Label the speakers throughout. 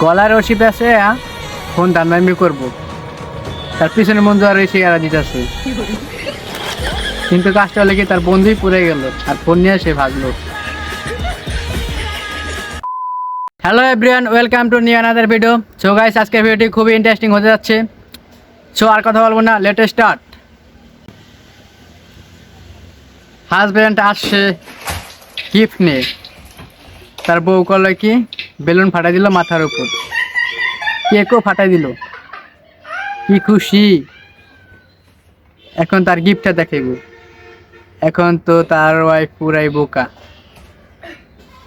Speaker 1: গলার রশি পেছে ফোন দামি করবো, তার পিছনে বন্ধু আর এসে এরা দিতেছে, কিন্তু কাজটা হলে কি তার বন্ধুই পুড়ে গেল আর ফোন নিয়ে সে ভাগলো। Hello everyone, welcome to new another video. So guys, আজকের ভিডিওটি খুবই ইন্টারেস্টিং হতে যাচ্ছে। সো আর কথা বলবো না, লেট স্টার্ট। হাজব্যান্ড আসছে গিফট নিয়ে, তার বউ করলো কি বেলুন ফাটাই দিল মাথার উপর, কেকও ফাটাই দিল, কি খুশি। এখন তার গিফটটা দেখাইব। এখন তো তার ওয়াইফ পুরাই বোকা,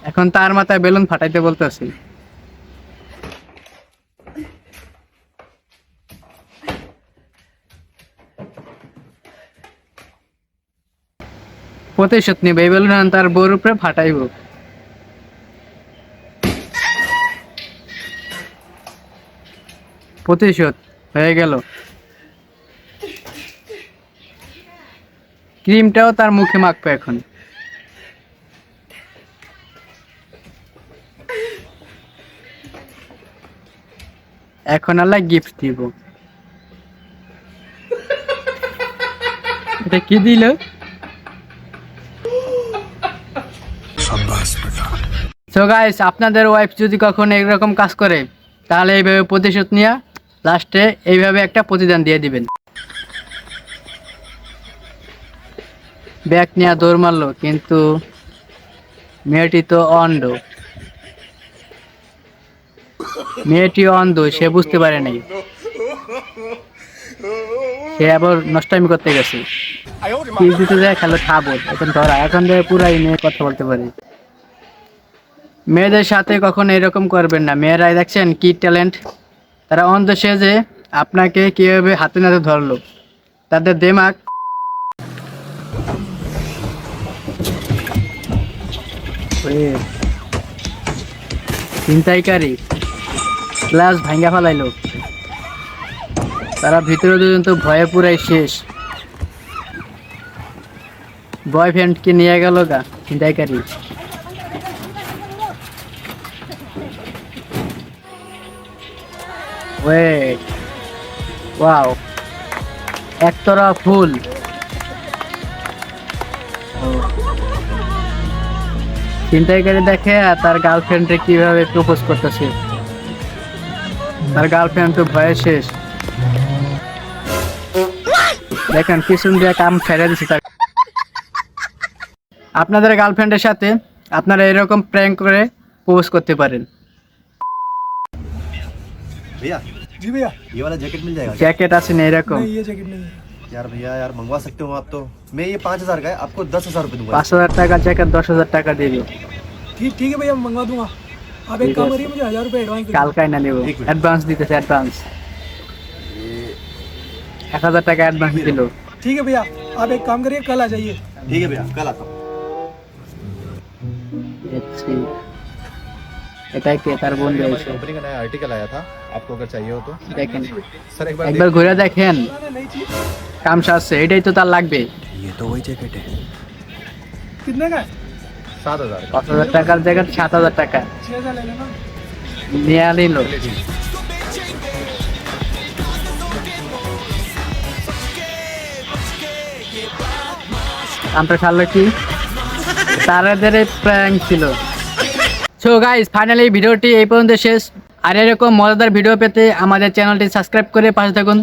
Speaker 1: এখন তার মাথায় বেলুন ফাটাইতে বলতেছে। প্রতিশোধ নিবে, এই বেলুন তার বউর উপরে ফাটাইব। প্রতিশোধ হয়ে গেল। ক্রিমটাও তার মুখে মাখবো এখন। এখন আল্লাহ গিফট দিব। এটা কি দিল? সো গাইস, আপনাদের ওয়াইফ যদি কখনো এরকম কাজ করে তাহলে এইভাবে প্রতিশোধ নিয়ে লাস্টে এইভাবে একটা প্রতিদান দিয়ে দিবেন। ব্যাগ নিয়ে দৌড় মারলো, কিন্তু মেয়েটি তো অন্ধ। মেয়েটি অন্ধ, সে বুঝতে পারে নাই, সে আবার নষ্টামি করতে গেছে। কি দিতে যায় খেলো খাবো, এখন ধরা, এখন পুরাই মেয়ে কথা বলতে পারে। মেয়েদের সাথে কখনো এরকম করবেন না। মেয়েরাই দেখছেন কি ট্যালেন্ট, তারা অন্ধ সেজে আপনাকে কিভাবে হাতে নাতে ধরলো, তাদের দেমাগ। ছিনতাইকারী গ্লাস ভাঙ্গা ফেলাইলো, তারা ভিতরে দুজন তো ভয়ে পুরাই শেষ। বয়ফ্রেন্ডকে নিয়ে গেল গা ছিনতাইকারী। ওয়েট, ওয়াও, একতরা ফুল। ছিনতাইকারী দেখে তার গার্লফ্রেন্ডে কিভাবে প্রপোজ করতেছে, তার গার্লফ্রেন্ড তো ভয়ে শেষ। দেখেন পিছন দিয়ে কাম ছেড়ে দিচ্ছে তার। আপনাদের গার্লফ্রেন্ডের সাথে আপনারা এরকম প্র্যাঙ্ক করে প্রপোজ করতে পারেন।
Speaker 2: भैया जी भैया ये वाला जैकेट मिल जाएगा क्या?
Speaker 1: জ্যাকেট আছে না এরকম?
Speaker 2: नहीं ये जैकेट नहीं है यार। भैया यार मंगवा सकते हो आप तो। मैं ये 5,000 का है, आपको 10,000 रुपए दूंगा।
Speaker 1: 5,000 টাকা জ্যাকেট 10,000 টাকা দিল।
Speaker 3: ठीक ठीक है भैया, मैं मंगवा दूंगा। आप एक काम करिए, मुझे 1,000 रुपए एडवांस दे
Speaker 1: কালকাই না দেব, অ্যাডভান্স দিতেছে, অ্যাডভান্স 1,000 টাকা অ্যাডভান্স দিল।
Speaker 3: ठीक है भैया, आप एक काम करिए, कल आ जाइए।
Speaker 2: ठीक है भैया, कल आता हूँ।
Speaker 1: দেখছি এটাই কে, তার বন্ধু আছে।
Speaker 4: कंपनी का नया आर्टिकल आया था, आपको अगर चाहिए हो तो
Speaker 1: দেখেন
Speaker 4: सर एक बार
Speaker 1: একবার ঘুরে দেখেন, কাম সারছে, এটাই তো তার লাগবে।
Speaker 2: ये तो वही जैकेट है।
Speaker 3: कितने का है?
Speaker 4: 7,000
Speaker 1: 5,000 টাকার জ্যাকেট 7,000 টাকা
Speaker 3: 6,000 ले लेना।
Speaker 1: নিয়ে নিল। আমরা ছাড়লো কি, তাদের প্র্যাঙ্ক ছিল। সো গাইস, ফাইনালি ভিডিওটি এই পর্যন্ত শেষ। আর এরকম মজাদার ভিডিও পেতে আমাদের চ্যানেলটি সাবস্ক্রাইব করে পাশে থাকুন।